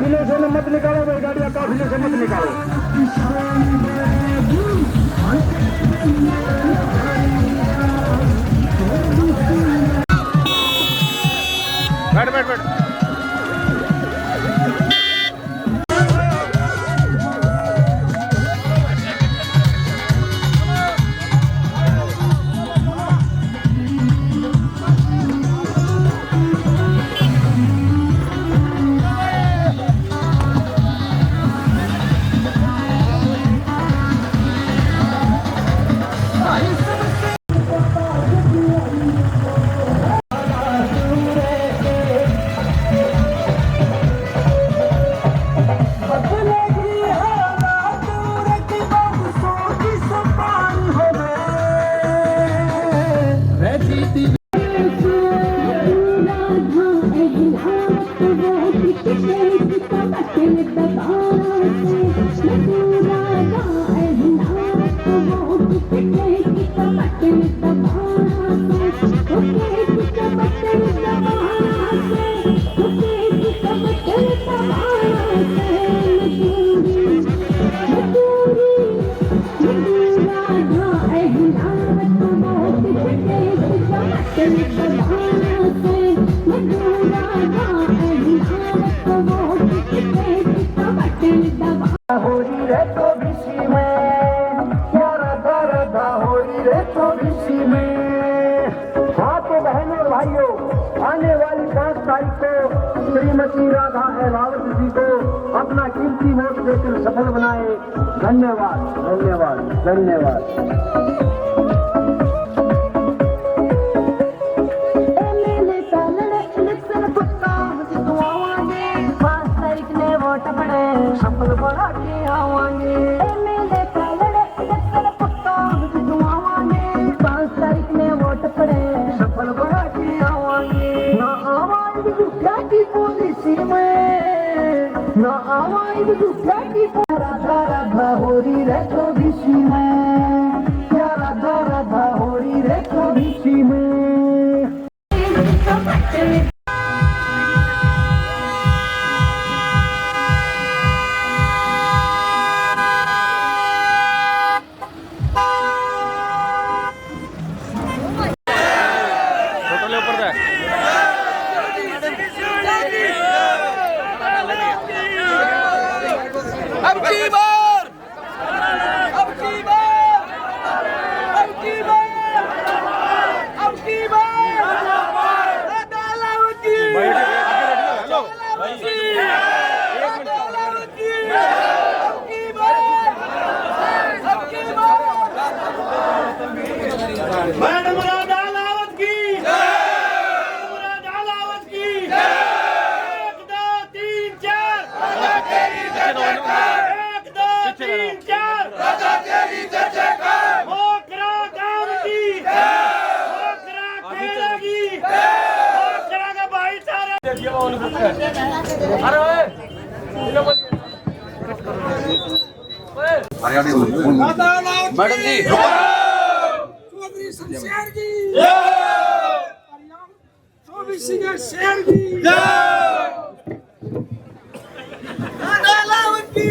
काफिले से मत निकालो भाई, गाड़ियां काफिले से मत निकालो। बैठ बैठ बैठ। आने वाली 5 तारीख को श्रीमती राधा अहलावत जी को अपना कीमती वोट देकर सफल बनाए। धन्यवाद धन्यवाद धन्यवाद। सफल बना के आवांगे, एमएलए का लड़े इलेक्शन पक्का जितवावांगे। 5 तारीख में वोट पड़े, सफल बना के आवांगे। ना आवाएंगे दूसरा की पॉलिसी में, ना आवाएंगे दूसरा की। राधा राधा हो रही रे चौबीसी में, क्या राधा राधा हो रही रे चौबीसी में। मैडम राधा अहलावत की, राधा अहलावत की। 1 2 3 4 राधा तेरी जयकार। 1 2 3 4 राधा तेरी जयकार। मोकरा गांव की, मोकरा खेड़ा की, मोकरा का भाईचारा। अरे मैडम जी, शमशेर की चौबीसी का शेर की अहलावत की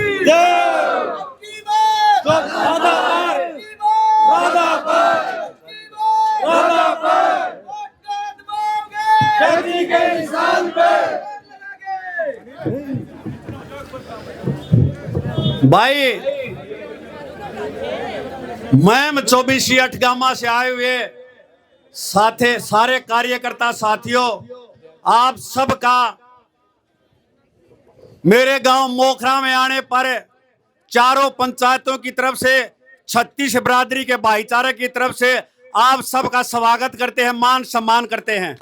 भाई मैं चौबीसी अठगामा से आए हुए सारे कार्यकर्ता साथियों, आप सबका मेरे गांव मोखरा में आने पर चारों पंचायतों की तरफ से, 36 बिरादरी के भाईचारे की तरफ से आप सबका स्वागत करते हैं, मान सम्मान करते हैं।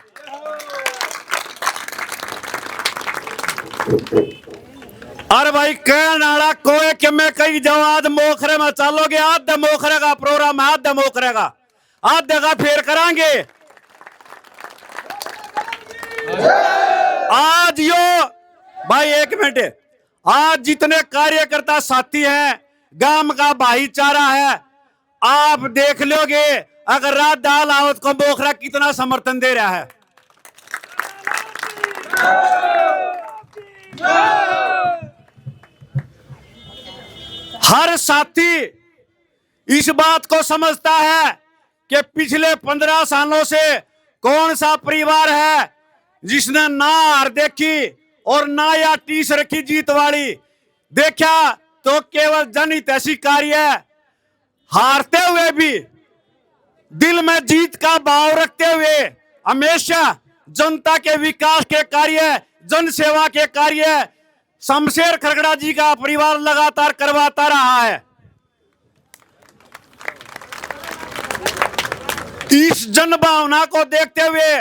अरे भाई कह नाड़ा कोई कि मैं कही जाऊं आज मोखरे में चलोगे, आधे मोखरे का प्रोग्राम है, आधे मोखरे का आधे का फेर करांगे। आज यो भाई 1 मिनट, आज जितने कार्यकर्ता साथी हैं, गांव का भाईचारा है, आप देख लोगे अगर राधा अहलावत को मोखरा कितना समर्थन दे रहा है। हर साथी इस बात को समझता है कि पिछले 15 सालों से कौन सा परिवार है जिसने ना हार देखी और ना या टीस रखी जीत वाली। देखा तो केवल जनहित ऐसी कार्य है, हारते हुए भी दिल में जीत का भाव रखते हुए हमेशा जनता के विकास के कार्य, जन सेवा के कार्य शमशेर खरगड़ा जी का परिवार लगातार करवाता रहा है। इस जन भावना को देखते हुए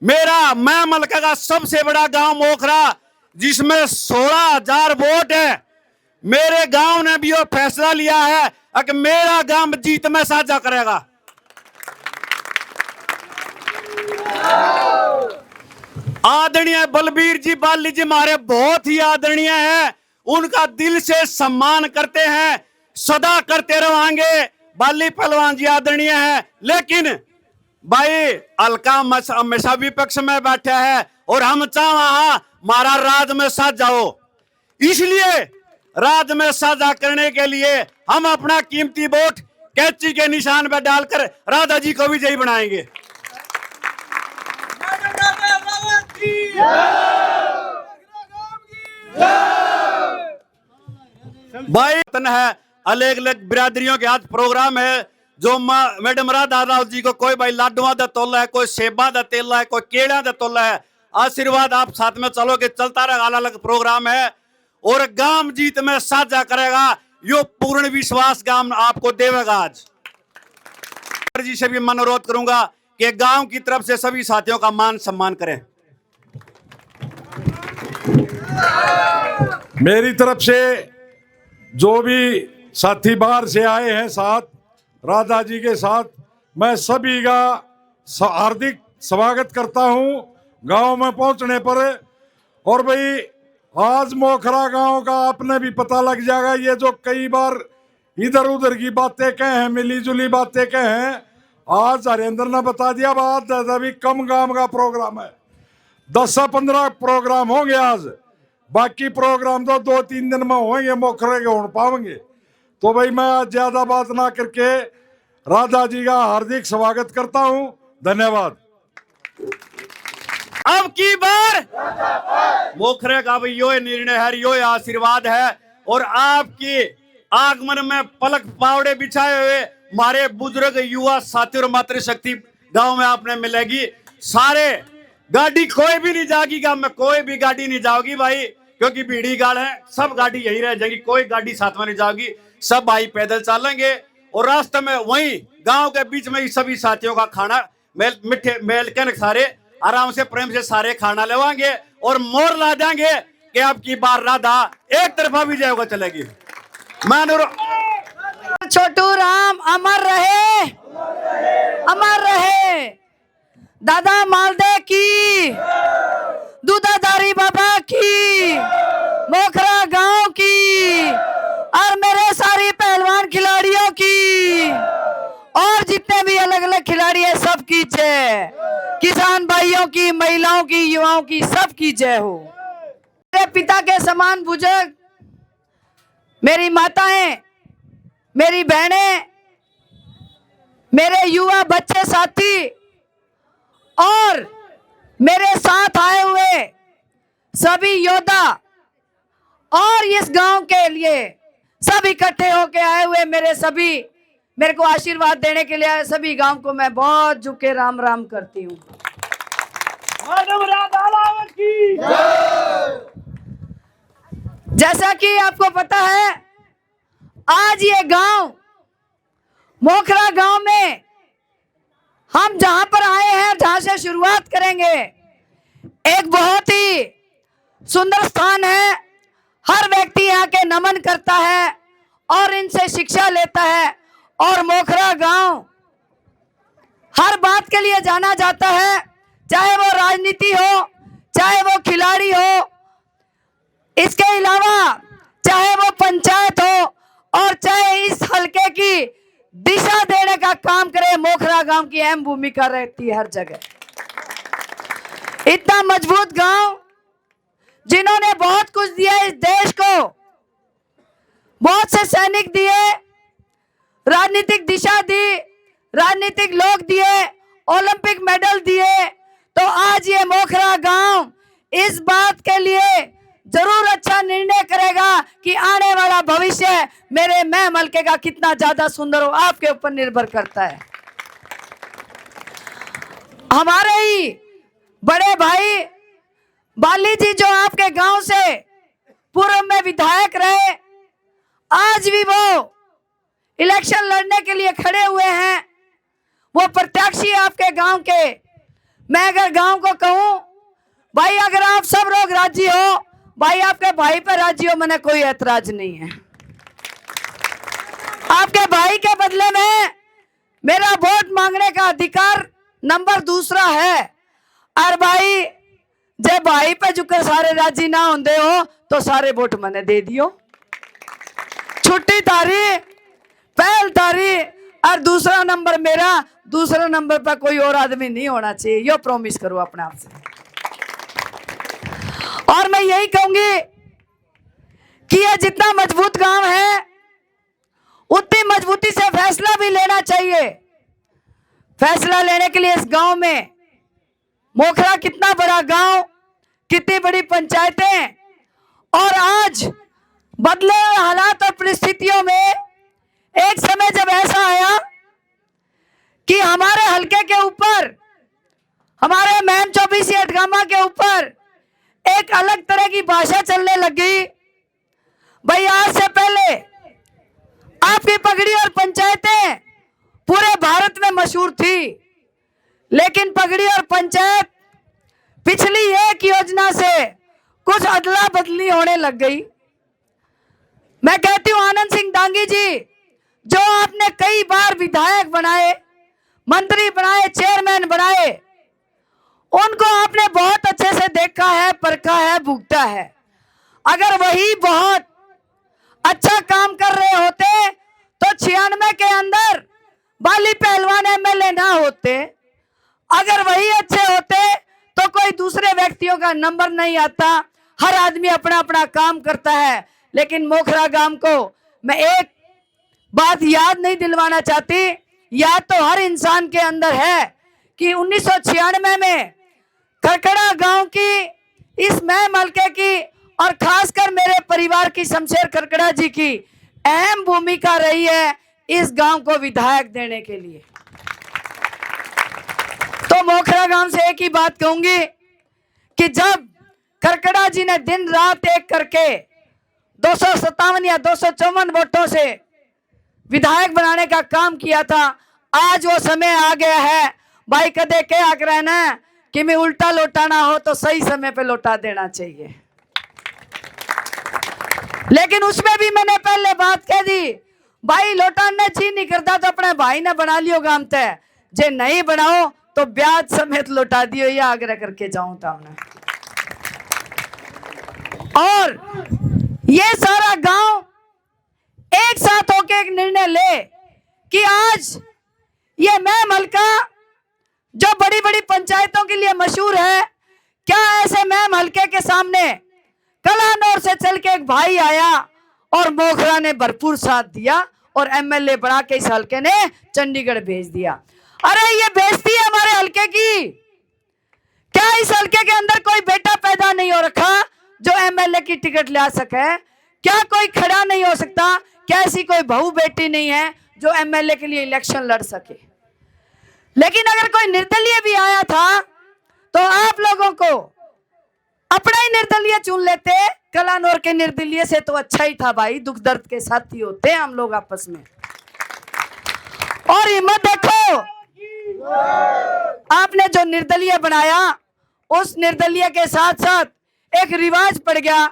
मैं मलका का सबसे बड़ा गांव मोखरा, जिसमें 16,000 वोट है, मेरे गांव ने भी वो फैसला लिया है कि मेरा गांव जीत में साझा करेगा। आदरणीय बलबीर जी बाली जी हमारे बहुत ही आदरणीय हैं, उनका दिल से सम्मान करते हैं, सदा करते रहेंगे। बाली पहलवान जी आदरणीय है, लेकिन भाई हल्का हमेशा विपक्ष में बैठा है और हम चाहे हमारा राज में साझा हो, इसलिए राज में साझा करने के लिए हम अपना कीमती वोट कैंची के निशान पर डालकर राधा जी को विजयी बनाएंगे। भाई है अलग अलग बिरादरियों के आज प्रोग्राम है, जो मैडम राधा राव जी को कोई भाई लाडुआ दा तोला है, कोई सेबा दा तेला है, कोई केड़ा दा तोला है। आशीर्वाद आप साथ में चलो कि चलता रहेगा, अलग अलग प्रोग्राम है और गांव जीत में साझा करेगा, यो पूर्ण विश्वास गांव आपको देवेगा। आज जी से भी मैं अनुरोध करूंगा कि गांव की तरफ से सभी साथियों का मान सम्मान करें। मेरी तरफ से जो भी साथी बाहर से आए हैं साथ राधा जी के साथ, मैं सभी का हार्दिक स्वागत करता हूं गांव में पहुंचने पर। और भाई आज मोखरा गांव का आपने भी पता लग जाएगा, ये जो कई बार इधर उधर की बातें कहें, मिली जुली बातें कहें, आज हरेंद्र ने बता दिया बात अभी कम गांव का प्रोग्राम है, 10 से 15 प्रोग्राम होंगे आज, बाकी प्रोग्राम तो 2-3 दिन में होंगे, मोखरे के हो पाएंगे। तो भाई मैं आज ज्यादा बात ना करके राधा जी का हार्दिक स्वागत करता हूं, धन्यवाद। अब की बार मोखरे का भी यो निर्णय है, यो आशीर्वाद है और आपकी आगमन में पलक पावड़े बिछाए हुए हमारे बुजुर्ग युवा साथी और मातृशक्ति गांव में आपने मिलेगी। सारे गाड़ी कोई भी नहीं जाएगी, गांव में कोई भी गाड़ी नहीं जाओगी भाई, क्योंकि भीड़ी गाड़ है, सब गाड़ी यही रह जाएगी, कोई गाड़ी साथ में नहीं जाओगी, सब भाई पैदल चलेंगे और रास्ते में वहीं गांव के बीच में ही सभी साथियों का खाना मिठे मेल के सारे आराम से प्रेम से सारे खाना लेवाएंगे और मोर ला देंगे कि अब की बार राधा एक तरफा विजय होकर चलेगी। छोटू राम अमर रहे, अमर रहे। दादा मालदे की, दूधाधारी बाबा की, मोखरा गांव की और मेरे सारी पहलवान खिलाड़ियों की और जितने भी अलग अलग खिलाड़ी है सबकी जय। किसान भाइयों की, महिलाओं की, युवाओं की, सबकी जय हो। मेरे पिता के समान बुजुर्ग, मेरी माताएं, मेरी बहनें, मेरे युवा बच्चे साथी और मेरे साथ आए हुए सभी योद्धा और इस गांव के लिए सब इकट्ठे होके आए हुए मेरे को आशीर्वाद देने के लिए सभी गांव को मैं बहुत झुक के राम राम करती हूँ। जैसा कि आपको पता है, आज ये गांव मोखरा गांव में हम जहां पर आए हैं, जहां से शुरुआत करेंगे, एक बहुत ही सुंदर स्थान है। हर व्यक्ति यहाँ के नमन करता है और इनसे शिक्षा लेता है और मोखरा गांव हर बात के लिए जाना जाता है, चाहे वो राजनीति हो, चाहे वो खिलाड़ी हो, इसके अलावा चाहे वो पंचायत हो और चाहे इस हलके की दिशा देने का काम करे, मोखरा गांव की अहम भूमिका रहती है हर जगह। इतना मजबूत गांव जिन्होंने बहुत कुछ दिया इस देश को, बहुत से सैनिक दिए, राजनीतिक दिशा दी, राजनीतिक लोग दिए, ओलंपिक मेडल दिए। तो आज ये मोखरा गांव इस बात के लिए जरूर अच्छा निर्णय करेगा कि आने वाला भविष्य मेरे महम हल्के का कितना ज्यादा सुंदर हो, आपके ऊपर निर्भर करता है। हमारे ही बड़े भाई बाली जी जो आपके गांव से पूर्व में विधायक रहे, आज भी वो इलेक्शन लड़ने के लिए खड़े हुए हैं। वो प्रत्याशी आपके गांव के। मैं अगर गांव को कहूं भाई अगर आप सब लोग राजी हो, भाई आपके भाई पे राजी हो, मैंने कोई ऐतराज नहीं है। आपके भाई के बदले में मेरा वोट मांगने का अधिकार नंबर दूसरा है। और भाई जब भाई पे जुकर सारे राजी ना होंगे हो तो सारे वोट मैंने दे दियो। छुट्टी तारी, पहल तारी और दूसरा नंबर मेरा, दूसरा नंबर पर कोई और आदमी नहीं होना चाहिए। यो प्रॉमिस करो अपने आप से। और मैं यही कहूंगी कि ये जितना मजबूत गांव है उतनी मजबूती से फैसला भी लेना चाहिए। फैसला लेने के लिए इस गांव में, मोखरा कितना बड़ा गांव, कितनी बड़ी पंचायतें, और आज बदले हुए हालात और परिस्थितियों में एक समय जब ऐसा आया कि हमारे हलके के ऊपर, हमारे महम चौबीसी अटगामा के ऊपर एक अलग तरह की भाषा चलने लगी। भाई आज से पहले आपकी पगड़ी और पंचायतें पूरे भारत में मशहूर थी, लेकिन पगड़ी और पंचायत पिछली एक योजना से कुछ अदला बदली होने लग गई। मैं कहती हूं आनंद सिंह दांगी जी जो आपने कई बार विधायक बनाए, मंत्री बनाए, चेयरमैन बनाए, उनको आपने बहुत अच्छे से देखा है, परखा है, भुगता है। अगर वही बहुत अच्छा काम कर रहे होते तो 96 के अंदर बाली पहलवान एमएलए ना होते। अगर वही अच्छे होते तो कोई दूसरे व्यक्तियों का नंबर नहीं आता। हर आदमी अपना अपना काम करता है। लेकिन मोखरा गांव को मैं एक बात याद नहीं दिलवाना चाहती, याद तो हर इंसान के अंदर है कि 1996 में खरकड़ा गांव की, इस महम हल्के की और खासकर मेरे परिवार की, शमशेर खरकड़ा जी की अहम भूमिका रही है इस गांव को विधायक देने के लिए। तो मोखरा गांव से एक ही बात कहूंगी कि जब खरकड़ा जी ने दिन रात एक करके 257 या 254 वोटों से विधायक बनाने का काम किया था, आज वो समय आ गया है। भाई कदे के आग रहना कि मैं उल्टा लौटाना हो तो सही समय पे लौटा देना चाहिए। लेकिन उसमें भी मैंने पहले बात कह दी, भाई लौटाने जी नहीं करता तो अपने भाई ने बना लियो काम तय, जे नहीं बनाओ तो ब्याज समेत लौटा दियो, ये आग्रह करके जाऊं था हमने। और ये सारा गांव एक साथ होके एक निर्णय ले कि आज ये महम हल्का जो बड़ी बड़ी पंचायतों के लिए मशहूर है, क्या ऐसे महम हल्के के सामने कलानौर से चल के एक भाई आया और मोखरा ने भरपूर साथ दिया और एमएलए बना के इस हल्के ने चंडीगढ़ भेज दिया। अरे ये बेइज्जती है हमारे हल्के की। क्या इस हल्के के अंदर कोई बेटा पैदा नहीं हो रखा जो एमएलए की टिकट ले सके? क्या कोई खड़ा नहीं हो सकता? क्या ऐसी कोई बहू बेटी नहीं है जो एमएलए के लिए इलेक्शन लड़ सके? लेकिन अगर कोई निर्दलीय भी आया था तो आप लोगों को अपना ही निर्दलीय चुन लेते। कलानौर के निर्दलीय से तो अच्छा ही था भाई, दुख दर्द के साथी होते हैं हम लोग आपस में। और हिम्मत देखो, आपने जो निर्दलीय बनाया उस निर्दलीय के साथ साथ एक रिवाज पड़ गया।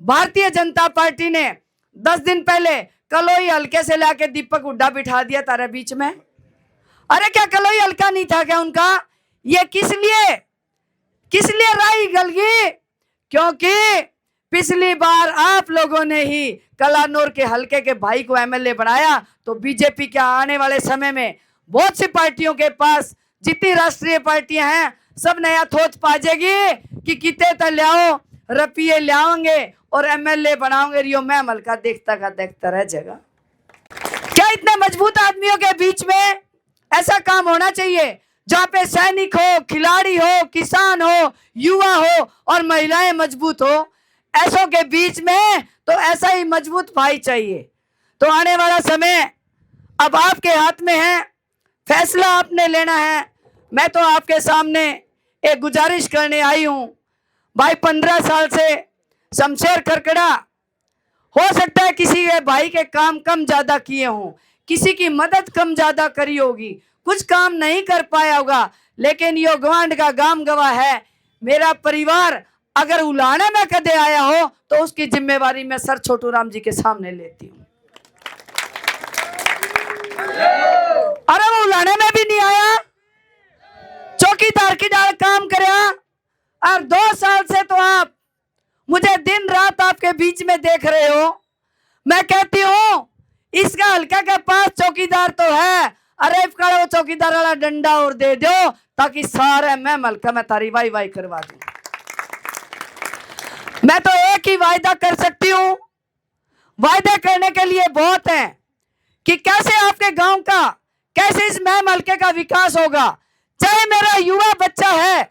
भारतीय जनता पार्टी ने 10 दिन पहले कलोई हल्के से लाके दीपक हुड्डा बिठा दिया तारे बीच में। अरे क्या कलोई हल्का नहीं था क्या उनका? ये किस लिए राई गलगी? क्योंकि पिछली बार आप लोगों ने ही कलानौर के हल्के के भाई को एमएलए बनाया, तो बीजेपी के आने वाले समय में बहुत सी पार्टियों के पास, जितनी राष्ट्रीय पार्टियां हैं, सब नया थोच पाजेगी कि किते तो लियाओ रुपये लाओगे और एमएलए बनाओगे, रियो मैं मलका देखता का देखता रह जाएगा। क्या इतने मजबूत आदमियों के बीच में ऐसा काम होना चाहिए जहां पे सैनिक हो, खिलाड़ी हो, किसान हो, युवा हो और महिलाएं मजबूत हो। ऐसों के बीच में तो ऐसा ही मजबूत भाई चाहिए। तो आने वाला समय अब आपके हाथ में है, फैसला आपने लेना है। मैं तो आपके सामने एक गुजारिश करने आई हूं भाई, 15 साल से शमशेर खरकड़ा, हो सकता है किसी के भाई के काम कम ज्यादा किए हों, किसी की मदद कम ज्यादा करी होगी, कुछ काम नहीं कर पाया होगा, लेकिन यो गवांड का गाम गवाह है। मेरा परिवार अगर उलाने में कदे आया हो तो उसकी जिम्मेवारी मैं सर छोटू राम जी के सामने लेती हूँ। अरे वो उलाने में भी नहीं आया, चौकीदार की डाल काम करया, और 2 साल से तो आप मुझे दिन रात आपके बीच में देख रहे हो। मैं कहती हूँ इसका हल्का के पास चौकीदार तो है, अरे वो चौकीदार वाला डंडा और दे दो ताकि सारे मैं मलका में तारी वाई वाई करवा दूं। मैं तो एक ही वायदा कर सकती हूँ, वायदे करने के लिए बहुत है कि कैसे आपके गांव का, कैसे इस मैं मलके का विकास होगा। चाहे मेरा युवा बच्चा है,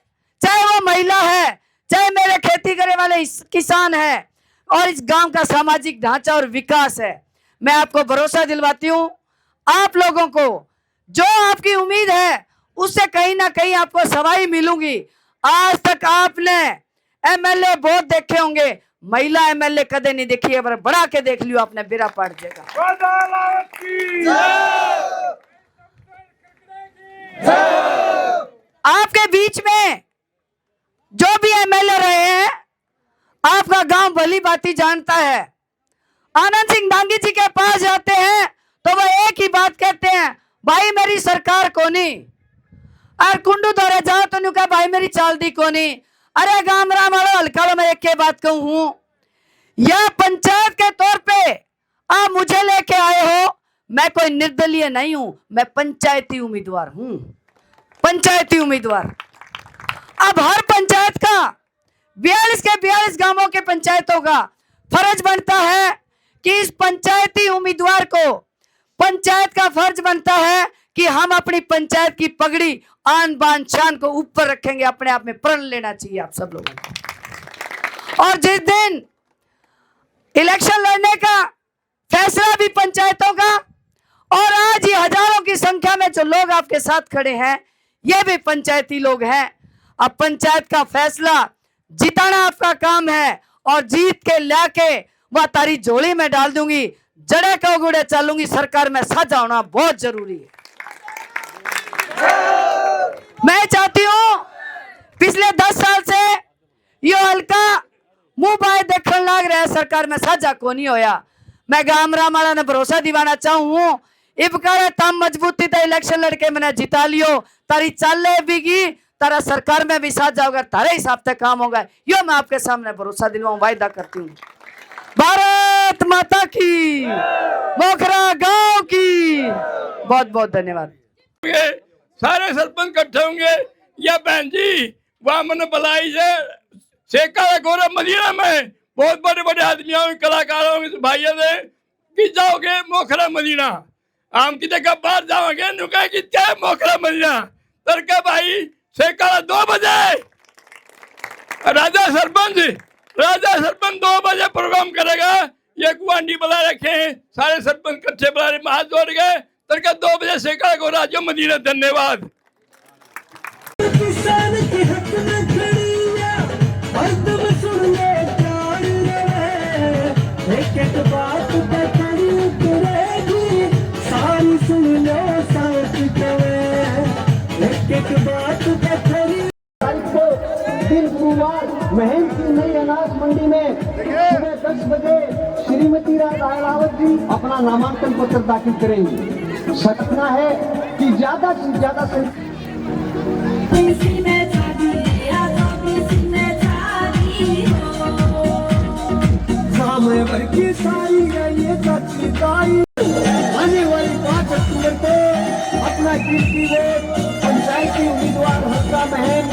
चाहे वो महिला है, चाहे मेरे खेती करने वाले किसान है, और इस गांव का सामाजिक ढांचा और विकास है। मैं आपको भरोसा दिलवाती हूँ, आप लोगों को जो आपकी उम्मीद है उससे कहीं ना कहीं आपको सवाई मिलूंगी। आज तक आपने एमएलए बहुत देखे होंगे, महिला एमएलए कदे नहीं देखी है, बढ़ा के देख लियो आपने, बेरा पाट जाएगा। आपके बीच में जो भी एमएलए रहे हैं, आपका गांव भली भांति जानता है। आनंद सिंह डांगी जी के पास जाते हैं तो वो एक ही बात कहते हैं, भाई मेरी सरकार कोनी। और कुंडू दौरे जाओ तो नु कहा भाई मेरी चाल दी कोनी। अरे गाम राम वालों, हल्का मैं एक बात कहूं हूं, यह पंचायत के तौर पे आप मुझे लेके आए हो, मैं कोई निर्दलीय नहीं हूं, मैं पंचायती उम्मीदवार हूं, पंचायती उम्मीदवार। अब हर पंचायत का 42 के 42 गांवों के पंचायतों का फर्ज बनता है कि इस पंचायती उम्मीदवार को, पंचायत का फर्ज बनता है कि हम अपनी पंचायत की पगड़ी, आन बान शान को ऊपर रखेंगे। अपने आप में प्रण लेना चाहिए आप सब लोगों को। और जिस दिन इलेक्शन लड़ने का फैसला भी पंचायतों का, और आज ये हजारों की संख्या में जो लोग आपके साथ खड़े हैं ये भी पंचायती लोग हैं। अब पंचायत का फैसला जिताना आपका काम है, और जीत के लाके वह तारी झोली में डाल दूंगी, जड़े को गुड़े चलूंगी। सरकार में साझा होना बहुत जरूरी है। मैं चाहती हूं, पिछले 10 साल से यो हल्का मुंह बाय देखने लग रहा है, सरकार में साझा को नहीं होया। मैं गाम रामाला ने भरोसा दिवाना चाहूं, इबकारे तम मजबूती से इलेक्शन लड़के मैंने जिता लियो, तारी चाले बीगी, तारा सरकार में भी साझा होगा, तारे हिसाब से काम होगा। यो मैं आपके सामने भरोसा दिलवाऊं, वायदा करती हूँ। भारत माता की, मोखरा गांव की। बहुत बहुत धन्यवाद। सारे सरपंच इकट्ठे होंगे या बहन जी वहां मैंने बुलाई है शेखा गौरव मदीना में बहुत बड़े बड़े आदमियों कलाकारों भाइयों ने कि जाओगे मोखरा मदीना, हम की जगह बाहर जाओगे नुका कि क्या मोखरा मदीना तरका भाई शेखा 2 बजे राजा सरपंच 2 बजे प्रोग्राम करेगा। ये गुआंडी बुला रखे हैं, सारे सरपंच इकट्ठे बुला रहे, हाथ जोड़ गए तरका 2 बजे शेखा को राजो मदीना। धन्यवाद। किसान के हक में खड़ी है, हरदम सुनने प्यार रहे, एक बात पे खड़ी करेगी, सारी सुन लो साथ कवे, एक बात पे खड़ी। दिन गुरुवार महम की नई अनाज मंडी में सुबह 10 बजे श्रीमती राधावत जी अपना नामांकन पत्र दाखिल करेंगे। सकना है कि ज्यादा से ज्यादा भर की सारी ये आने वाली 5 अक्टूबर को अपना कीमती वोट पंचायती उम्मीदवार हल्का महम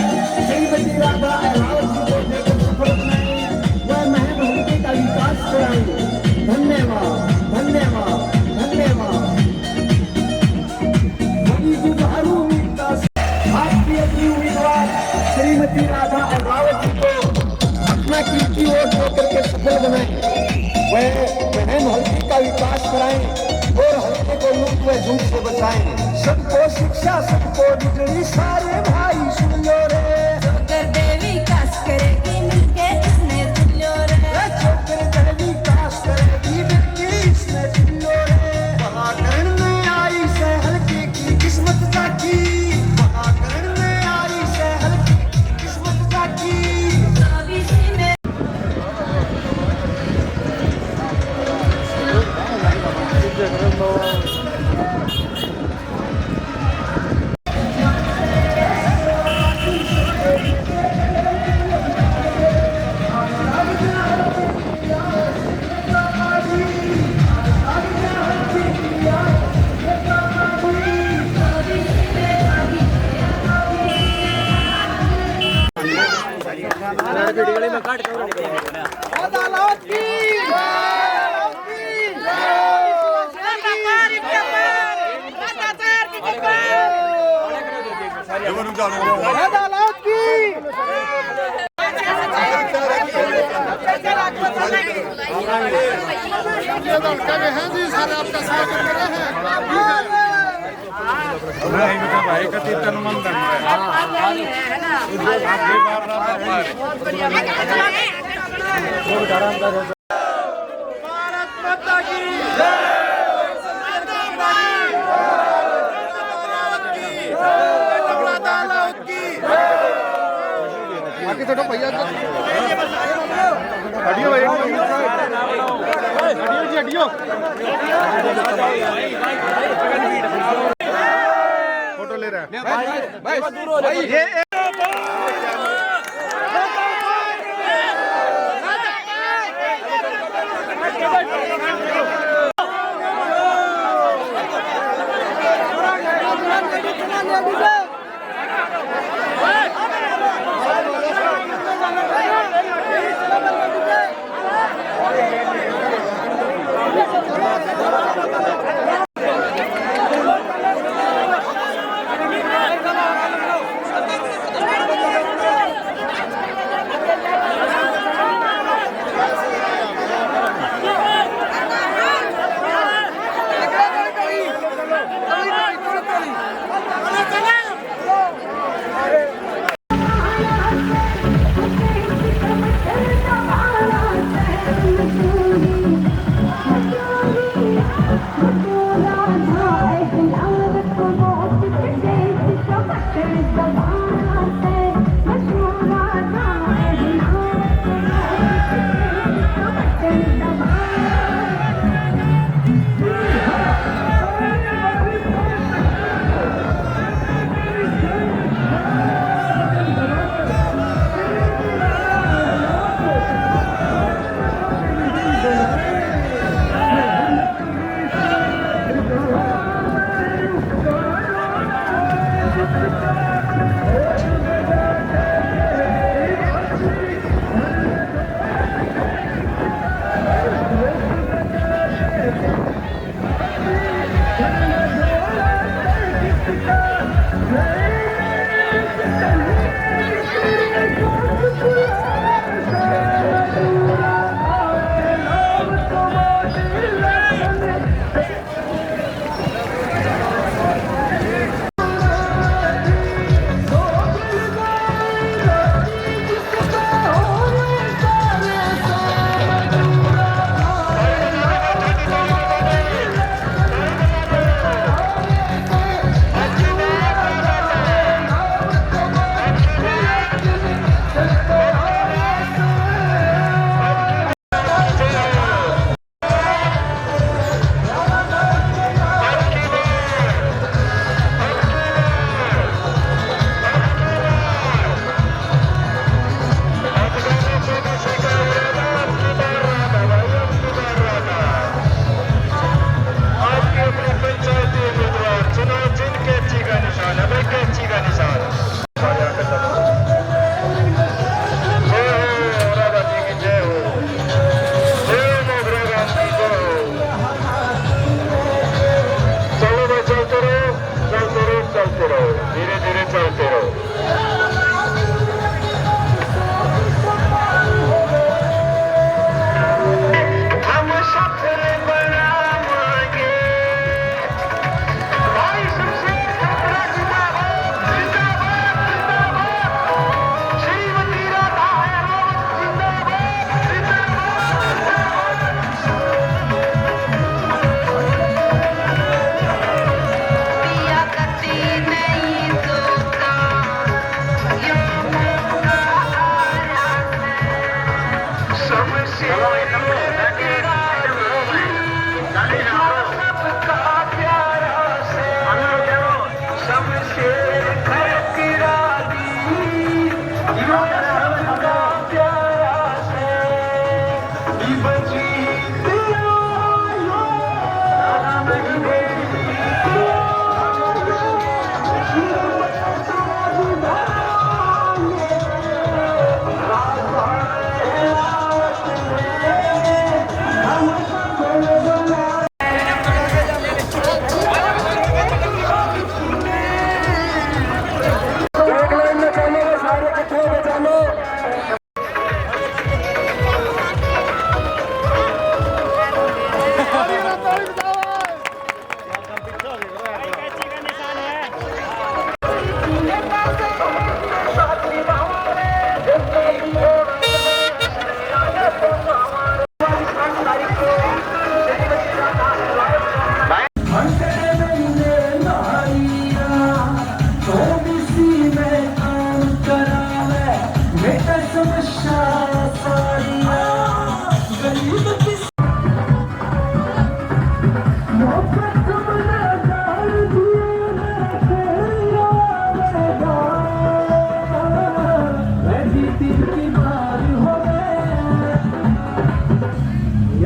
श्रीमती राधा अहलावत जी को देकर सफल बनाए।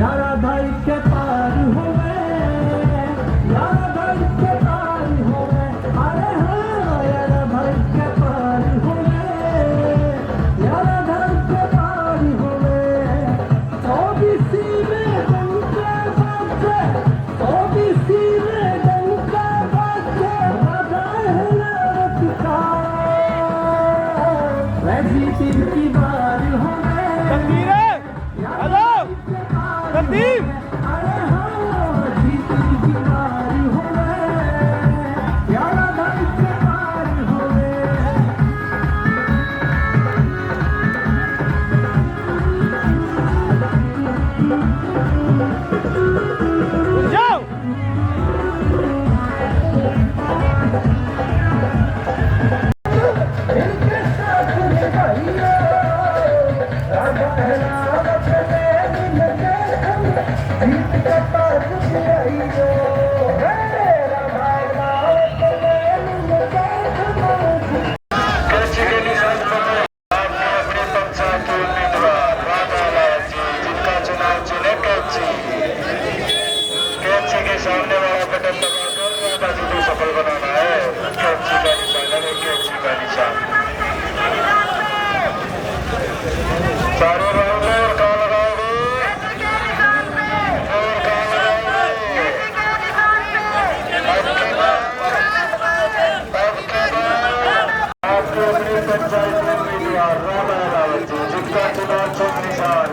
यारा भाई के पार हो गए, यारा भाई के पार हो गए, अरे हाँ यारा भाई के पार हो गए, यारा भाई के पार हो गए। ओबीसी में डंका बजे, ओबीसी में डंका बजे, बजाए है नारद का, वैसी तीन की बार हो गए। हेलो संदीप, अरे हाँ जीत की बार हो गए, यारा भाई के पार हो गए। जाओ इनके साथ में भैया राजा हलावत में मिलके हम जीत का ताज दिलाइयो, मेरा भाई रावत में मिलके हम कैची के निशान पर आपने अपने पंचायत के उम्मीदवार राधालाल जी जिनका चुनाव चुने कैची के सामने वाला बटन दबाकर राधा जी को सफल बनाना है। कैची का निशान है, कैची का निशान। चारों राउंड और कहाँ लगाओगे, और कहाँ लगाओगे? अब की बार आपके अपने पंचायत में उम्मीदवार राधालाल जी जिनका चुनाव चुन निशान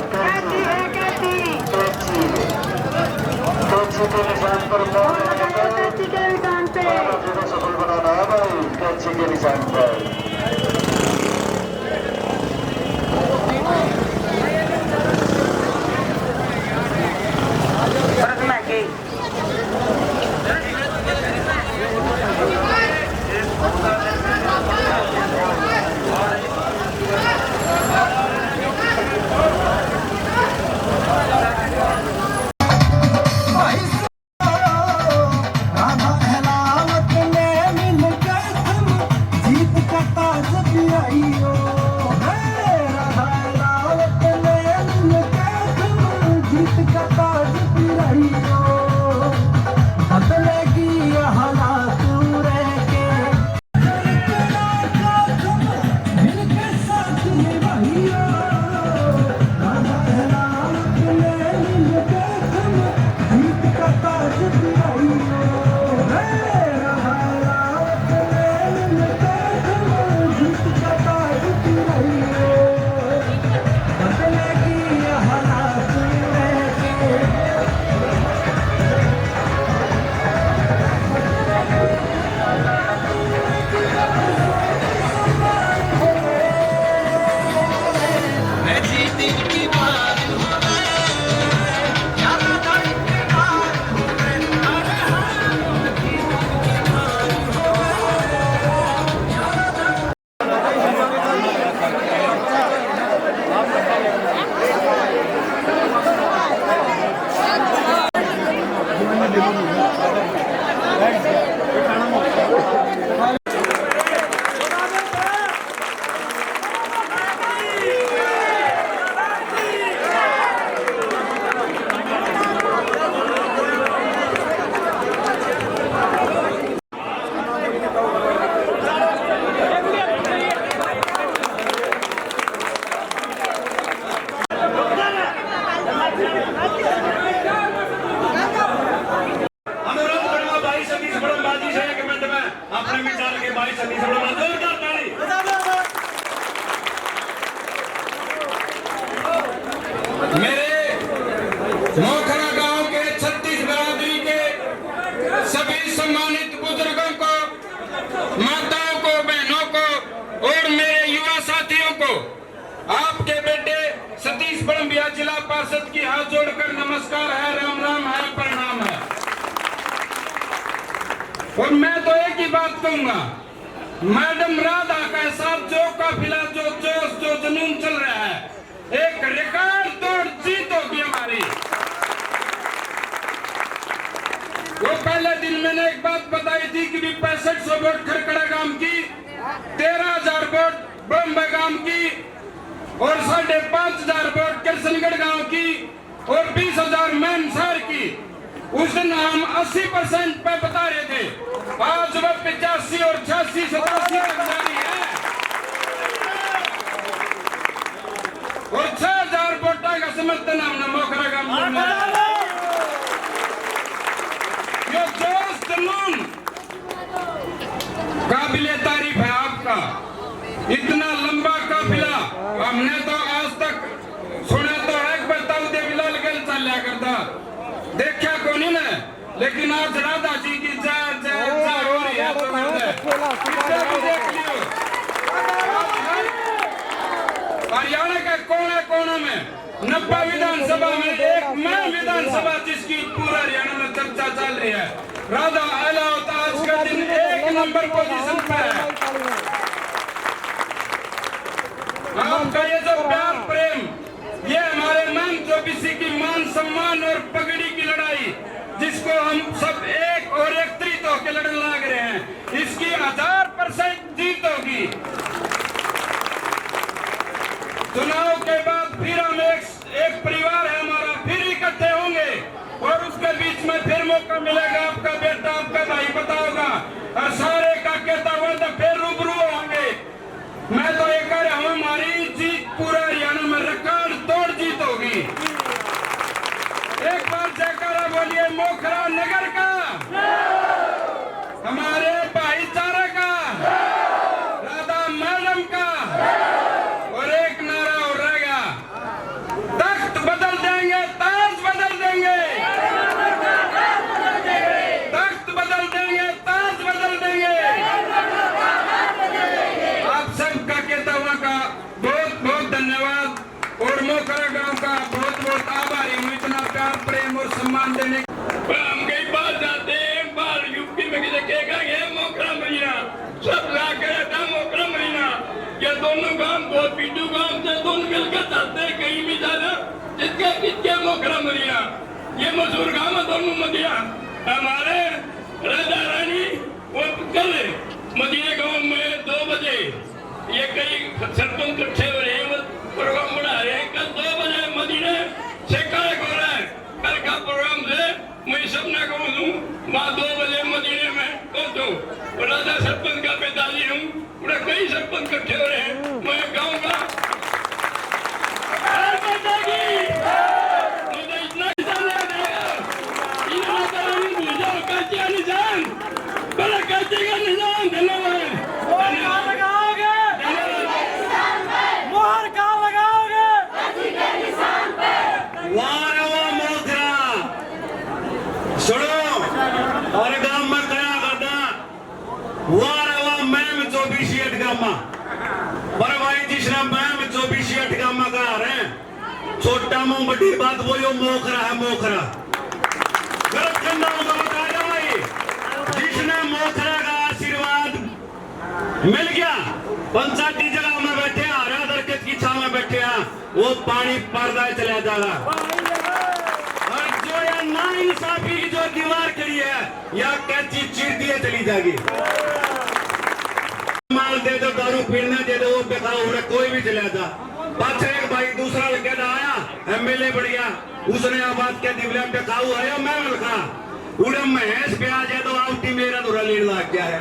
कैची के निशान पर कैची के निशान पे राधा जी को सफल बनाना है भाई, कैची के निशान पर। राधा हलावत में मिलके हम जीत का ताज दिलाइयो, राधा हलावत में मिलके हम जीत का ताज दिलाइयो। बदलेगी हालात रह के मिलके साथ में भैया, राधा हलावत में मिलके हम जीत का ताज दिलाइयो, राधा हलावत में मिलके हम जीत का ताज दिलाइयो। बदलेगी हालात रह के अपने विचार के भाई सभी से बड़ा जोरदार ताली। मेरे मोखरा गांव के 36 बिरादरी के सभी सम्मानित बुजुर्गों को, माताओं को, बहनों को और मेरे युवा साथियों को आपके बेटे सतीश बड़म्बिया जिला पार्षद की हाथ जोड़कर नमस्कार है, राम राम है, प्रणाम है। और मैं तो एक ही बात कहूंगा, मैडम राधा के साथ जो काफिला, जो जोश, जो जुनून चल रहा है, एक रिकॉर्ड तोड़ जीत होगी हमारी। मैंने एक बात बताई थी कि 6500 वोट खरकड़ा गांव की, 13,000 वोट बम्बे गांव की और 5,500 वोट कृष्णगढ़ गांव की और 20,000 मैनसर की। उस दिन हम 80% पे बता रहे थे, आज वह 85 और 86 87 तक जारी है और 6,000 वोटा का समर्थन हमने मोखरा गांव में। ये जोश जुनून काबिले तारीफ है आपका। इतना लंबा काफिला हमने तो आज तक सुना तो है, बताऊ देवीलाल गल चलिया करता, देखा कोनी ने, लेकिन आज राधा जी की जय जय जय हो रही है। तो इसे भी देख लियो, हरियाणा के कोने कोने में 90 विधानसभा में एक मैं विधानसभा जिसकी पूरा हरियाणा में चर्चा चल रही है, राधा अलाउत आज का दिन 1 नंबर पोजीशन पे है। आपका ये जो प्यार प्रेम, ये हमारे मन ओबीसी की मान सम्मान और पगड़ी की लड़ाई, जिसको हम सब एक और एकत्रित होकर लड़ने लग रहे हैं, इसकी 1000% जीत होगी। चुनाव के बाद फिर हम एक परिवार है हमारा, फिर इकट्ठे होंगे और उसके बीच में फिर मौका मिलेगा, आपका बेटा आपका भाई बताओगा और सारे का कहता हुआ तो फिर रूबरू होंगे। मैं तो ये कह रहा हूँ, हमारी जीत पूरा हरियाणा में रिकॉर्ड तोड़ जीत होगी। एक बार जयकारा बोलिए मोखरा नगर का, हमारे भाईचारा का, राधा मैडम का, और एक नारा और रहेगा, तख्त बदल देंगे ताज बदल देंगे, तख्त बदल देंगे ताज बदल देंगे। आप सबका कहता हुआ का बहुत बहुत धन्यवाद और मोखरा गांव का बहुत बहुत आभारी हूँ, इतना प्यार प्रेम और सम्मान देने। हम कई बार जाते हैं, बार यूपी में किसी कहेगा ये मोखरा महीना, सब ला कर था मोखरा महीना। ये दोनों गांव बहुत पीटू गांव से दोनों मिलकर जाते हैं, कहीं भी जाना जिसके किसके मोखरा महीना, ये मशहूर गांव है दोनों मदिया। हमारे राजा रानी वो कल मदीने गांव में 2 बजे ये कई सरपंच इकट्ठे हो रहे हैं, प्रोग्राम बना रहे हैं। कल 2 बजे मदीने से काय हो रहा है, कल का प्रोग्राम से मैं सपना कहूँ दूँ, वहाँ 2 बजे मदीने में पहुँचो। राजा सरपंच का पिताजी हूँ, पूरा कई सरपंच इकट्ठे हो रहे हैं, मैं गाँव का मुझे इतना निशान लगा देगा, इन्होंने तो नहीं भूजा करती का निशान, बड़ा करती का निशान। धन्यवाद। वाह वाह मोखरा सुनो और गांव में कया करना, वाह वाह मैम 24 गामा पर भाई जिसने मैम 24 गामा का रहे, छोटा मुंह बड़ी बात बोलो, मोखरा है मोखरा। गलत करना होगा बता दो भाई, जिसने मोखरा का आशीर्वाद मिल गया, पंचायती जगह में बैठे हरा दरख्त की छाव में बैठे हैं, वो पानी पर्दा चला जाएगा। और जो या ना इंसाफी की जो दीवार खड़ी है, या कैची चीर दिए चली जाएगी। माल दे दो, दारू पीने दे दो, वो बेकार हो रहा, कोई भी चला जा। पाछे एक भाई दूसरा लगे आया, एमएलए बढ़ गया, उसने आवाज क्या दिवला बेकाऊ आया, मैं लिखा उड़े महेश पे आ जाए तो आवटी मेरा दूरा लीड लग गया है।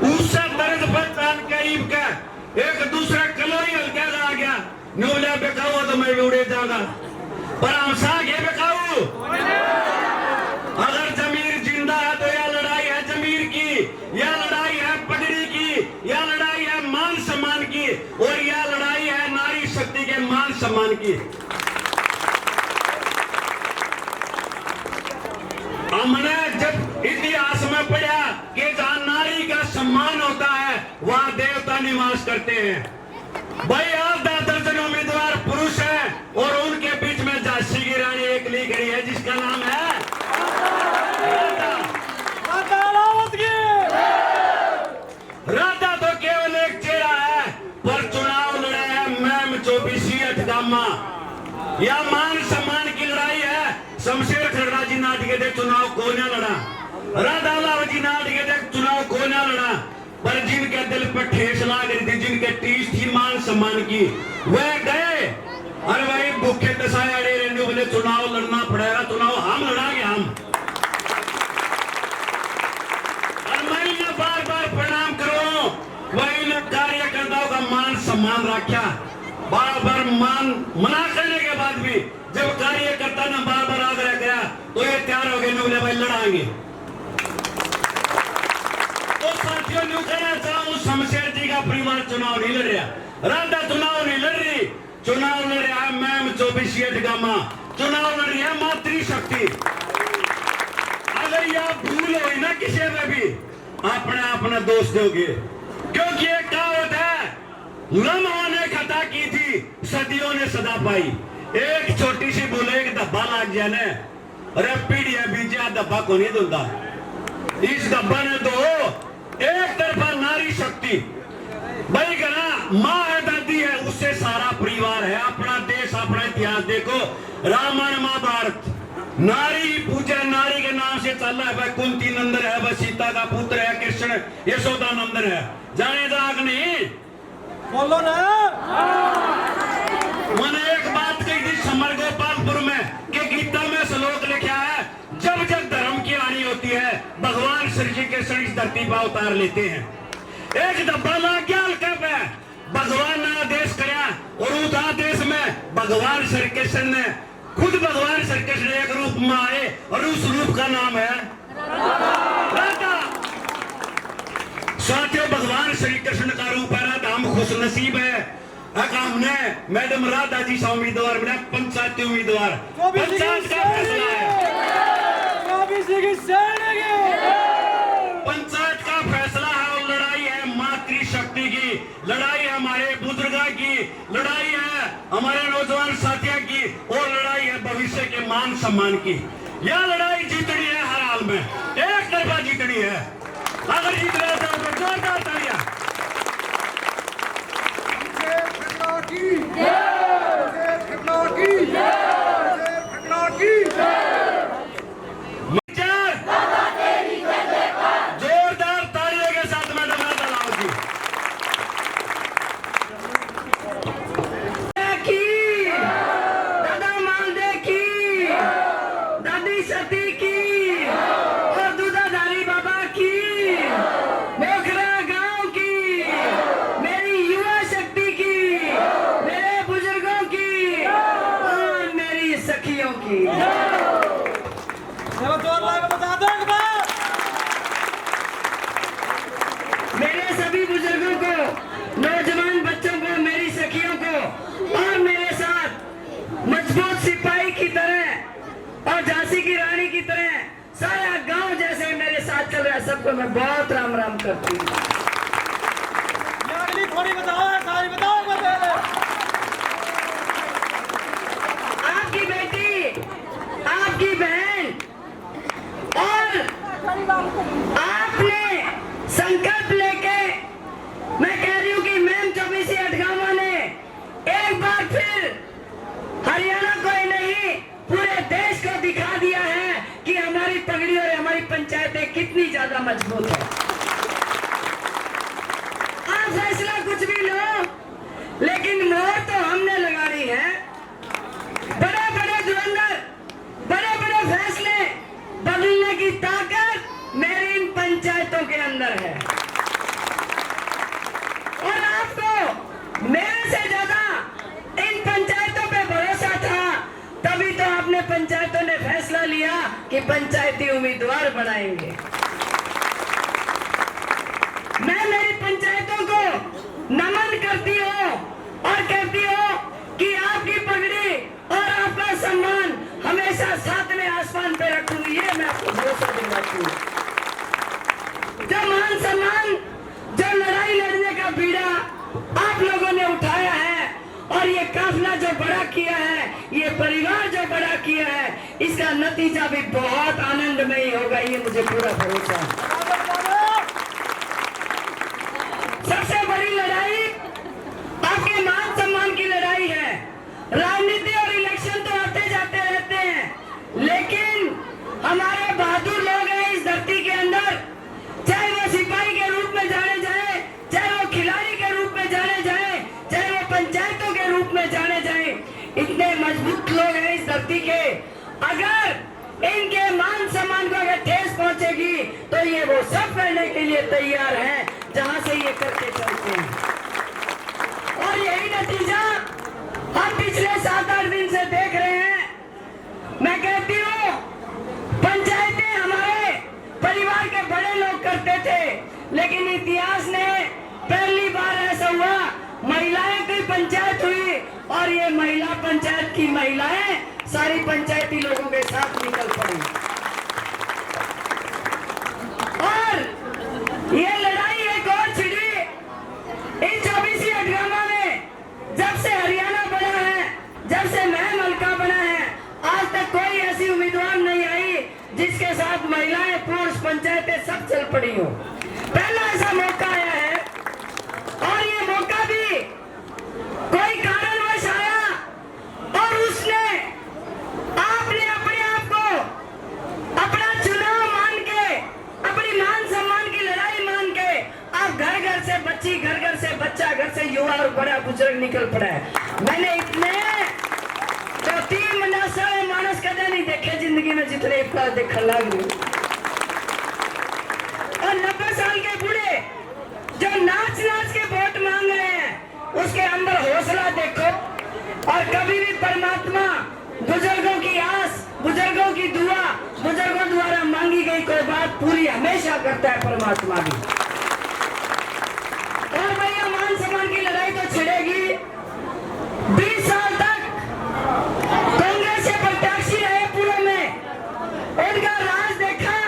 उससे दर्द पर कान करीब का एक दूसरा कलोई हल्का आ गया, नोला बेकाऊ तो मैं भी उड़े जाऊंगा, पर हम साग है बेकाऊ। अगर जमीर जिंदा है तो यह लड़ाई है जमीर की, यह लड़ाई है पगड़ी की, यह लड़ाई है मान सम्मान की, और यह लड़ाई है नारी शक्ति के मान सम्मान की। हमने जब इतिहास में पढ़ा कि जहां नारी का सम्मान होता है वहां देवता निवास करते हैं। भाई आधा दर्जन उम्मीदवार पुरुष हैं और उनके बीच में झांसी की रानी एक ली गई है जिसका नाम है राधा। तो केवल एक चेहरा है, पर चुनाव लड़ा है मैम 24 गामा, या मान सम्मान की लड़ाई है। शमशेर खड़गा जी नाटके दे चुनाव को न लड़ा, राधा लावजी नाथ के देख चुनाव को ना लड़ा, पर जिनके दिल पर ठेस लग रही थी, जिनके टीस थी मान सम्मान की, वह गए। अरे भाई भूखे दसाए अड़े रहने बोले चुनाव लड़ना पड़ेगा, चुनाव हम लड़ाएंगे हम। और मैं इन्हें बार बार प्रणाम करो, वही ने कार्यकर्ताओं का मान सम्मान रखा। बार बार मान मना करने के बाद भी जब कार्यकर्ता ने बार बार आग्रह किया तो ये तैयार हो गए, बोले भाई लड़ाएंगे। तो साथियों न्यू कहना चाहूं, शमशेर जी का परिवार चुनाव नहीं लड़ रहा, राधा चुनाव नहीं लड़ रही, चुनाव लड़ रहा है मैम 24 गामा, चुनाव लड़ रही है मातृशक्ति। अगर यह भूल हो ना किसी में भी अपने अपना दोष दोगे, क्योंकि एक कहावत है, लम्हों ने खता की थी सदियों ने सदा पाई। एक छोटी सी भूल, एक धब्बा लग जाए ना, अरे पीढ़िया बीजा धब्बा को नहीं दूंगा। इस धब्बा ने तो एक तरफा नारी शक्ति भाई कहना माँ है, दादी है, उससे सारा परिवार है, अपना देश अपना इतिहास देखो, रामायण महाभारत, नारी पूजा नारी के नाम से चल रहा है। भाई कुंती नंदन है, भाई सीता का पुत्र है, कृष्ण यशोदा नंदन है, जाने जाग नहीं बोलो ना। मैंने एक बात कही थी समर गोपालपुर में कि गीता में श्लोक लिखा है, जब जब धर्म की हानि होती है भगवान श्री कृष्ण इस धरती पर अवतार लेते हैं। एक धब्बा लग गया हल्का पे, भगवान ने आदेश किया और उस आदेश में भगवान श्री कृष्ण ने खुद भगवान श्री कृष्ण एक रूप में आए और उस रूप का नाम है राधा। साथियों भगवान श्री कृष्ण का रूप है राधा, हम खुश नसीब है। हमने मैडम राधा जी से उम्मीदवार बना, पंचायती उम्मीदवार, पंचायत का फैसला है, पंचायत का फैसला है और लड़ाई है मातृशक्ति की, लड़ाई है हमारे बुजुर्गों की, लड़ाई है हमारे नौजवान साथियों की, और लड़ाई है भविष्य के मान सम्मान की। यह लड़ाई जीतनी है हर हाल में, एक तरफा जीतनी है। अगर जीतना है तो जोरदार तालियां। जोरदार तालियों के साथ मैडम राधा लावजी की, दादा मालदे की, दादी सती की और दूधाधारी बाबा की, मोखरा गांव की, मेरी युवा शक्ति की, मेरे बुजुर्गों की और मेरी सखियों की। मेरे सभी बुजुर्गों को, नौजवान बच्चों को, मेरी सखियों को और मेरे साथ मजबूत सिपाही की तरह और झांसी की रानी की तरह सारा गांव जैसे मेरे साथ चल रहा है, सबको मैं बहुत राम राम करती हूँ। थोड़ी बताओ, सारी बताओ। आपकी बेटी, आपकी बहन और आपने संकल्प लेके, मैं कह रही हूँ कि मैम 24 अटगामा ने एक बार फिर हरियाणा को ही नहीं पूरे देश को दिखा दिया है कि हमारी पगड़ी और हमारी पंचायतें कितनी ज्यादा मजबूत है। आप फैसला कुछ भी लो, लेकिन मोहर तो हमने लगानी है। बड़े बड़े धुरंधर, बड़े बड़े फैसले बदलने की ताकत मेरी इन पंचायतों के अंदर है, और आपको मेरे से ज्यादा इन पंचायतों पे भरोसा था, तभी तो आपने पंचायतों ने फैसला लिया कि पंचायती उम्मीदवार बनाएंगे। मैं मेरी पंचायतों को नमन करती हूँ और कहती हूँ कि आपकी पगड़ी और आपका सम्मान हमेशा सातवें आसमान पे रखूंगी, ये मैं आपको भरोसा दिलाती हूँ। जो मान सम्मान, जो लड़ाई लड़ने का बीड़ा आप लोगों ने उठाया है और ये काफिला जो बड़ा किया है, ये परिवार जो बड़ा किया है, इसका नतीजा भी बहुत आनंदमयी होगा, ये मुझे पूरा भरोसा है। सबसे बड़ी लड़ाई आपके मान सम्मान की लड़ाई है। राजनीति और इलेक्शन तो आते जाते रहते हैं, लेकिन हमारे बहादुर लोग हैं इस धरती के ठेस पहुंचेगी तो ये वो सब करने के लिए तैयार हैं जहां से ये करके चलते हैं। और यही नतीजा हम पिछले 7-8 दिन से देख रहे हैं। मैं कहती हूँ पंचायतें हमारे परिवार के बड़े लोग करते थे, लेकिन इतिहास ने पहली बार ऐसा हुआ महिलाएं की पंचायत हुई और ये महिला पंचायत की महिलाएं सारी पंचायती लोगों के साथ निकल पड़ी और ये लड़ाई एक और छिड़ी इन 24 हटगामा में। जब से हरियाणा बना है, जब से मैं मलका बना है, आज तक कोई ऐसी उम्मीदवार नहीं आई जिसके साथ महिलाएं, पुरुष, पंचायतें सब चल पड़ी हो। पहला ऐसा मौका आया है और ये मौका भी कोई कारणवश आया और उसने आपने अपने आप को अपना चुनाव मान के, अपनी मान सम्मान की लड़ाई मान के आप घर घर से बच्ची, घर घर से बच्चा, घर से युवा और बड़ा बुजुर्ग निकल पड़ा है। मैंने इतने तो 3 नस्ल मानस कदे नहीं देखे जिंदगी में जितने इफ्तार देखा लग रही। और 90 साल के बूढ़े जो नाच नाच के वोट मांग रहे हैं उसके अंदर हौसला देखो। और कभी भी परमात्मा बुजुर्गों की आस, बुजुर्गों की दुआ, बुजुर्गों द्वारा मांगी गई कोई बात पूरी हमेशा करता है परमात्मा भी। और भैया मान सम्मान की लड़ाई तो छिड़ेगी। 20 साल तक कांग्रेस से प्रत्याशी रहे पूर्व में, उनका राज देखा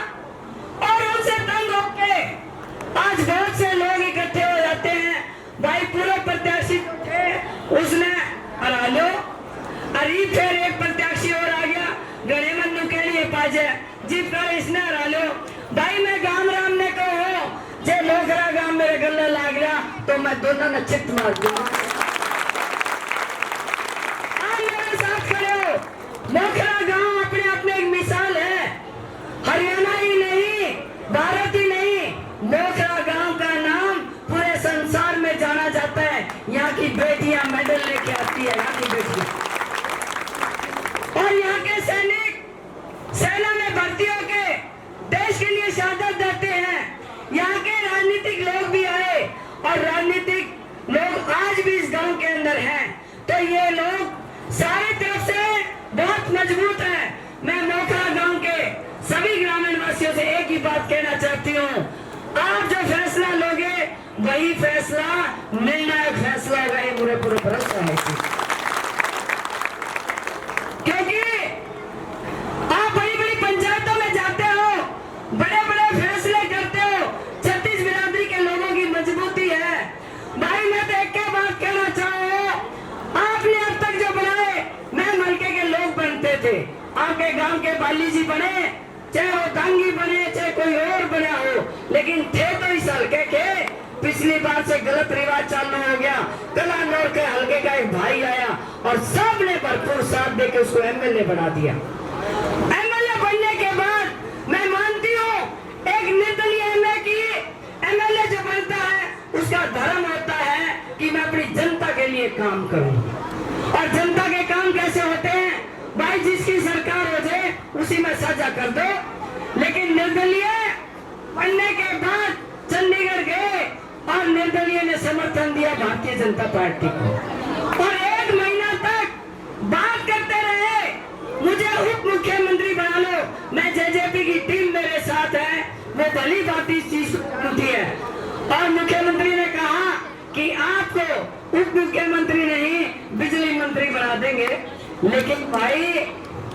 और उनसे तंग होके आज बहुत से लोग इकट्ठे हो जाते हैं। भाई पूर्व प्रत्याशी थे, उसने हरा लो, अरे फिर एक प्रत्याशी और आ गया, गणे मनु के लिए पाजे जी पर इसने हरा लो। भाई मैं गांव राम ने कहो जे मोखरा गांव मेरे गले लाग गया तो मैं दोनों ने चित मार दूंगा। मोखरा गांव अपने आप में एक मिसाल है। हरियाणा ही नहीं, भारत ही नहीं, मोखरा गांव का नाम पूरे संसार में जाना जाता है। यहाँ की बेटियां मेडल लेके आती है, यहाँ की बेटियां। और यहाँ के सैनिक सेना में भर्ती होके देश के लिए शहादत देते हैं। यहाँ के राजनीतिक लोग भी आए और राजनीतिक लोग आज भी इस गांव के अंदर हैं। तो ये लोग सारी तरफ से बहुत मजबूत है। मैं मोखरा गांव के सभी ग्रामीण वासियों से एक ही बात कहना चाहती हूँ, आप जो फैसला लोगे वही फैसला निर्णायक फैसला होगा, ये पूरे भरोसा है। क्योंकि आप बड़ी बड़ी पंचायतों में जाते हो, बड़े बड़े फैसले करते हो, 36 बिरादरी के लोगों की मजबूती है। भाई मैं तो एक बात कहना चाहूँ, आपने अब तक जो बनाए मैं मलके के लोग बनते थे, आपके गांव के बाली जी बने, चाहे वो दांगी बने, चाहे कोई और बना हो, लेकिन थे तो इस हल्के के। पिछली बार से गलत रिवाज चालू हो गया। कलानौर के हल्के का एक भाई आया और सबने भरपूर साथ देकर उसको एमएलए बना दिया। एमएलए बनने के बाद मैं मानती हूँ एक निर्दलीय एमएलए जो बनता है उसका धर्म होता है कि मैं अपनी जनता के लिए काम करूं। और जनता के काम कैसे होते हैं भाई, जिसकी सरकार हो जाए उसी में साझा कर दो। लेकिन निर्दलीय बनने के बाद चंडीगढ़ गए और निर्दलीय ने समर्थन दिया भारतीय जनता पार्टी को और 1 महीना तक बात करते रहे मुझे उप मुख्यमंत्री बना लो। मैं जेजेपी की टीम मेरे साथ है, वो भली बात इस चीज होती है। और मुख्यमंत्री ने कहा कि आपको उप मुख्यमंत्री नहीं बिजली मंत्री बना देंगे। लेकिन भाई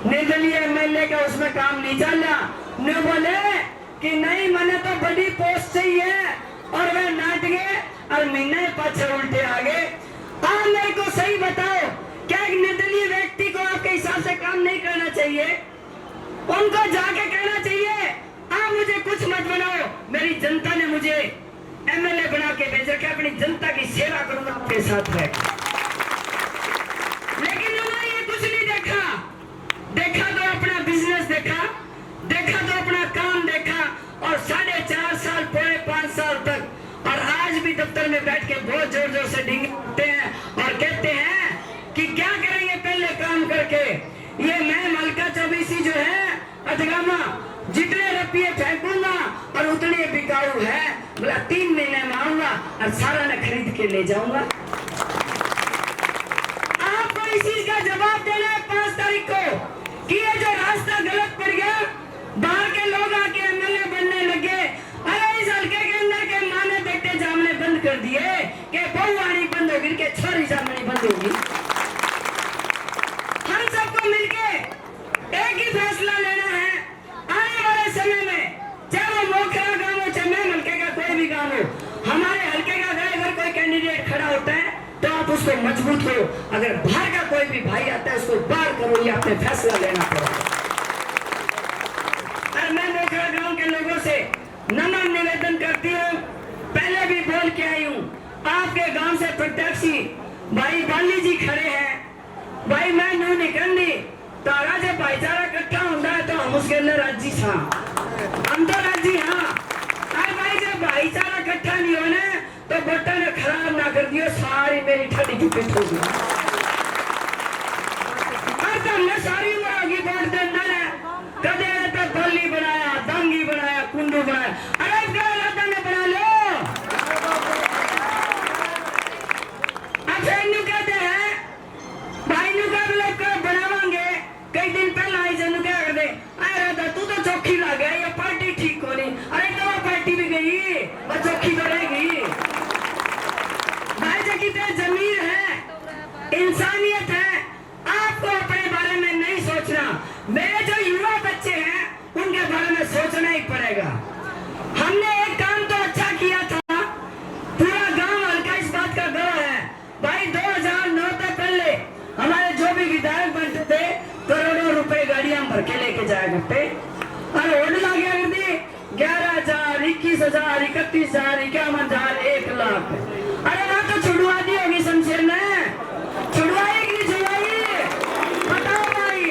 निर्दलीय एमएलए का उसमें काम नहीं चला। ने बोले कि नहीं मैंने तो बड़ी पोस्ट चाहिए और वे नाट गए और महीने पाछे उल्टे आ गए। आप मेरे को सही बताओ, क्या एक निर्दलीय व्यक्ति को आपके हिसाब से काम नहीं करना चाहिए? उनको जाके कहना चाहिए आप मुझे कुछ मत बनाओ, मेरी जनता ने मुझे एमएलए बना के भेजा कि अपनी जनता की सेवा करूंगा आपके साथ रह। लेकिन उन्होंने ये कुछ नहीं देखा। देखा तो अपना बिजनेस देखा, देखा तो अपना काम देखा और 4.5 साल पूरे 5 साल तक और आज भी दफ्तर में बैठ के बहुत जोर जोर से डींगे उठते हैं और कहते हैं कि क्या करेंगे पहले काम करके। ये मैं मलका 24 जो है जगाना, जितने रुपये फेंकूंगा और उतने बिकाऊ है, बोला 3 महीने में आऊंगा और सारा ने खरीद के ले जाऊंगा। आपको इस चीज का जवाब देना है 5 तारीख को कि ये जो रास्ता गलत पड़ गया, बाहर के लोग आके एमएलए बनने लगे। अरे इस हल्के के अंदर के माने बेटे जामने बंद कर दिए कि बहुवाणी बंद होगी, के छोरी जामनी बंद होगी। हम सबको मिलके एक ही फैसला लेना है आने वाले समय में, चाहे वो मोखरा गांव हो, चाहे मैं हल्के का कोई भी गांव हो, हमारे हल्के का अगर कोई कैंडिडेट खड़ा होता है तो आप उसको मजबूत करो। अगर बाहर का कोई भी भाई आता है उसको बाहर करो, ये आपने फैसला लेना पड़ेगा। और मैं मोखरा गांव के लोगों से नम्र निवेदन करती हूँ, पहले भी बोल के आई हूँ, आपके गांव से प्रत्याशी भाई बाली जी खड़े हैं। भाई मैं न्यू निकलनी तारा जब भाईचारा इकट्ठा होता है तो हम उसके अंदर राजी था, हम तो राजी हाँ। और भाई जब भाईचारा इकट्ठा नहीं होने तो बटन खराब ना कर दियो, सारी मेरी ठंडी की पिट होगी। और तो हमने सारी उम्र आगे वोट देना है, कदे तो बल्ली बनाया, दंगी बनाया, कुंडू बनाया, अरे गलत ने बना लो। अच्छा इन्हें कहते हैं भाई नु का लोग बनावांगे, कई दिन पहले आई जन क्या कर दे, अरे तू तो चौकी लग गया, ये पार्टी ठीक हो नहीं। अरे तो पार्टी भी गई, बस चौकी तो रहेगी। भाई जी की जमीर है, इंसानियत है, आपको अपने बारे में नहीं सोचना। मेरे जो युवा बच्चे हैं उनके बारे में सोचना ही पड़ेगा। हमने एक काम तो अच्छा किया था, पूरा गांव हल्का इस बात का गवाह है। भाई 2009 तक पहले हमारे जो भी विधायक बनते थे करोड़ों रुपए गाड़ियां भर के लेके जाया करते, और ओड ला गया करती 11,000, 21,000, 31,000, 51,000, 1 लाख। अरे ना तो छुड़वा दी होगी शमशेर ने, छुड़वाई कि नहीं छुड़वाई बताओ भाई।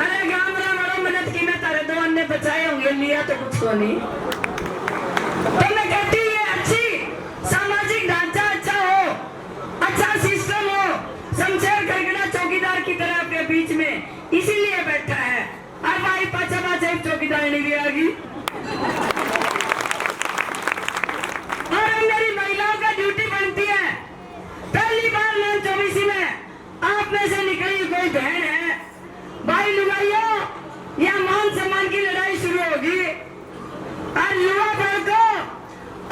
अरे गांव में मदद की, मैं तारे 2 अन्य बचाए होंगे, लिया तो कुछ को नहीं। तो मैं कहती है अच्छी सामाजिक ढांचा अच्छा हो, अच्छा सिस्टम हो। शमशेर खड़गड़ा चौकीदार की तरह आपके बीच में इसीलिए बैठा है। और भाई पाचा चौकीदार नहीं भी आगी। और मेरी महिलाओं का ड्यूटी बनती है, पहली बार मैं 24 में आप में से निकली कोई बहन है, भाई लुगाइयों या मान सम्मान की लड़ाई शुरू होगी। और युवा वर्ग को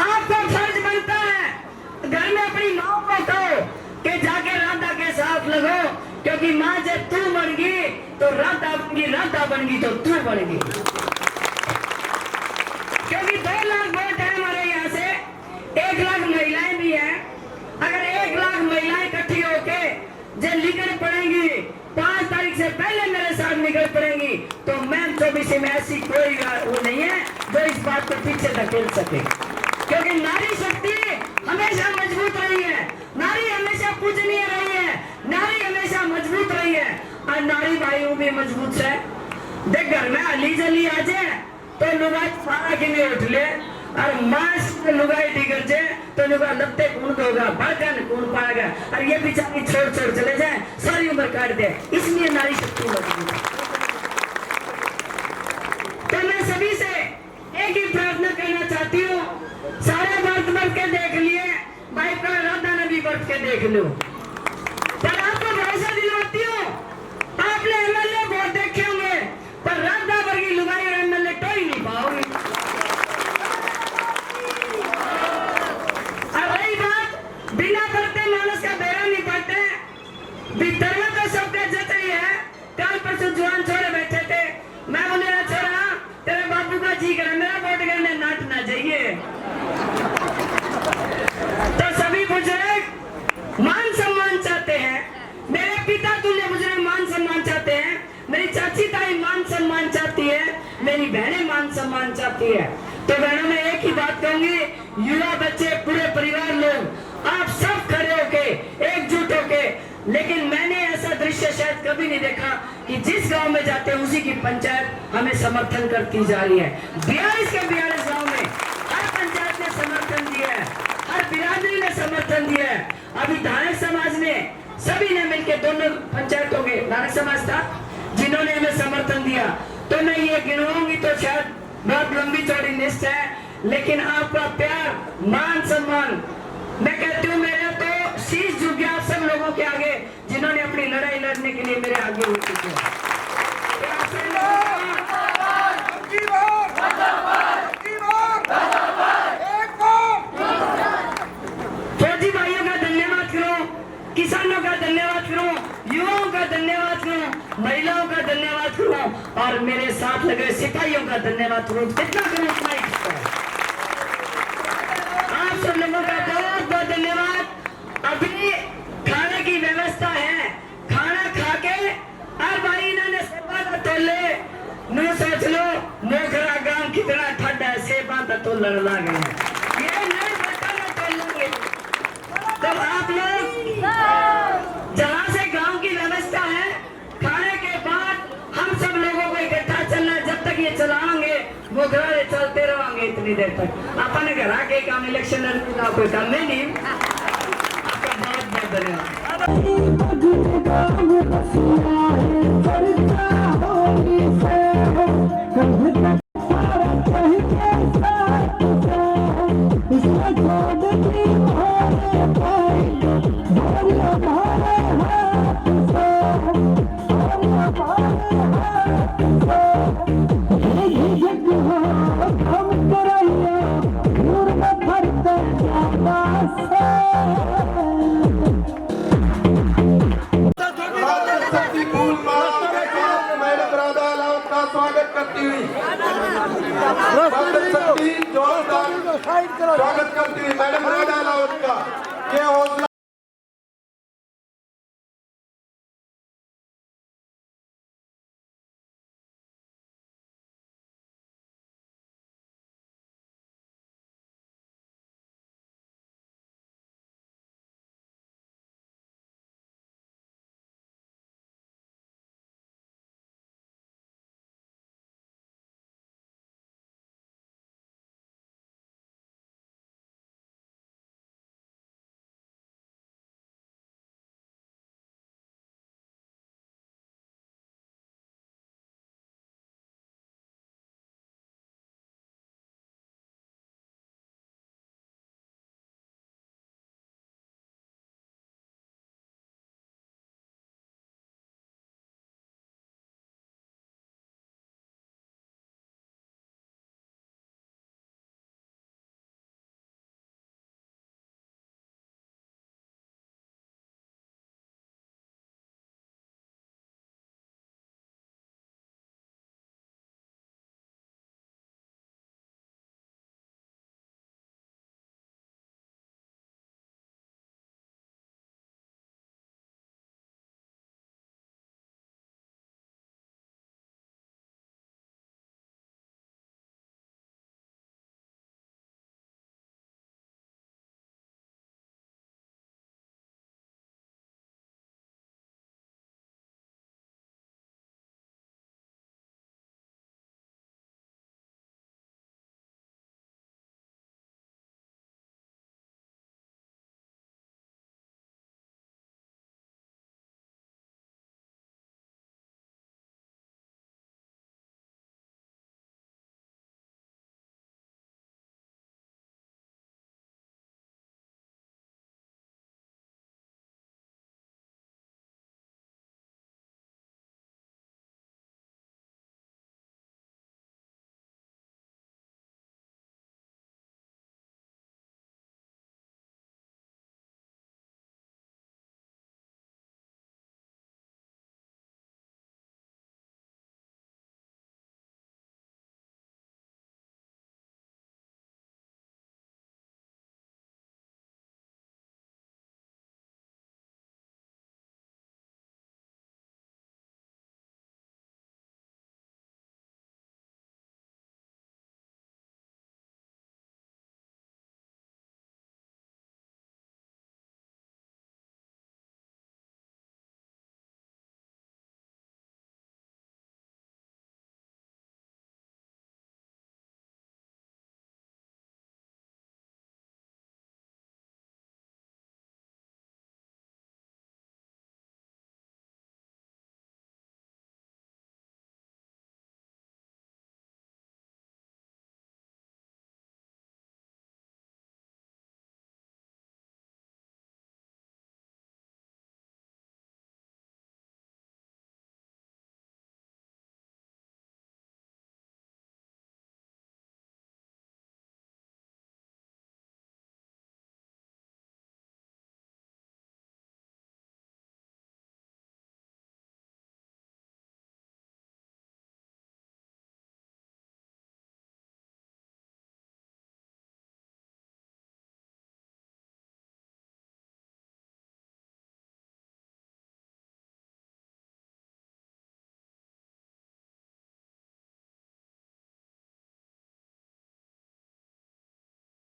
आपको फर्ज बनता है घर में अपनी माँ को कहो कि जाके राधा के साथ लगो, क्योंकि माँ जब तू बन गई तो राधा बन गई, राधा बन गई तो तू बन गई। क्योंकि 2 लाख वोट है हमारे यहाँ से, 1 लाख महिलाएं भी हैं। अगर 1 लाख महिलाएं इकट्ठी होके जो निकल पड़ेंगी 5 तारीख से पहले मेरे साथ निकल पड़ेंगी, तो मैम 24 में ऐसी कोई वो नहीं है जो इस बात को पीछे धकेल सके। क्योंकि नारी शक्ति हमेशा मजबूत रही है, नारी हमेशा पूजनीय रही है, नारी हमेशा मजबूत रही है। और नारी भाइयों भी मजबूत है। देख घर में अली जली आ जाए तो लुगाई सारा के लिए उठ ले, और मांस लुगाई डिगर जाए तो लुगा लगते कौन होगा, बागन कौन पाएगा, और ये बेचारी छोड़ छोड़ चले जाए, सारी उम्र काट दे। इसलिए नारी शक्ति मजबूत है। तो मैं सभी से एक ही प्रार्थना करना चाहती हूँ, सारे व्रत बरत के देख लिए, भाई का राधा ने भी बरत के देख लो। पर आपको भरोसा दिलवाती हूँ, आपने एमएलए वोट देखे होंगे पर राधा वर्गी लुगाई और एमएलए तो ही नहीं पाओगे। और रही बात बिना करते मानस का बेरा नहीं पड़ते, भीतर में तो सबका जत ही है। कल परसों जवान छोरे बैठे थे, मैं बोले छोरा तेरे बापू का जी करे, मेरा वोट करने नाटना चाहिए। तो सभी बुजुर्ग मान सम्मान चाहते हैं, मेरे पिता तुल्य बुजुर्ग मान सम्मान चाहते हैं, मेरी चाची ताई मान सम्मान चाहती है, मेरी बहनें मान सम्मान चाहती है। तो बहनों में एक ही बात कहूंगी, युवा बच्चे पूरे परिवार लोग आप सब खड़े होके एकजुट होके, लेकिन मैंने ऐसा दृश्य शायद कभी नहीं देखा कि जिस गांव में जाते हैं उसी की पंचायत हमें समर्थन करती जा रही है। 42 के 42 गांव में हर पंचायत ने समर्थन दिया है, हर बिरादरी ने समर्थन दिया है। अभी धारक समाज ने सभी ने मिलकर दोनों पंचायतों के धारक समाज था जिन्होंने हमें समर्थन दिया। तो मैं ये गिनवाऊंगी तो शायद बहुत लंबी चौड़ी लिस्ट है, लेकिन आपका प्यार, मान सम्मान, मैं कहती हूँ मेरा तो शीश झुक गया सब लोगों के आगे जिन्होंने अपनी लड़ाई लड़ने के लिए मेरे आगे हो चुके हैं। फौजी भाइयों का धन्यवाद करो, किसानों का धन्यवाद करो, युवाओं का धन्यवाद करो, महिलाओं का धन्यवाद करो और मेरे साथ लगे सिपाहियों का धन्यवाद करो। कितना करो उतना ही है। आप सब लोगों का बहुत बहुत धन्यवाद। अभी खाने की व्यवस्था है, खाना खा के और भाई इन्होंने सेबा का तोले न सोच लो मोखरा गांव कितना ठंड है, सेबा का तोलने लगे ये नहीं पता ना तोलेंगे। तो आप लोग जहाँ से गांव की व्यवस्था है, खाने के बाद हम सब लोगों को इकट्ठा चलना है। जब तक ये चलाएंगे मोखरा चलते रहेंगे इतनी देर तक। अपने घर आके काम इलेक्शन लड़ने का कोई काम नहीं। आपका बहुत बहुत धन्यवाद। स्वागत करती हुई स्वागत करती हुई मैडम राधा लाउत का ये हौसला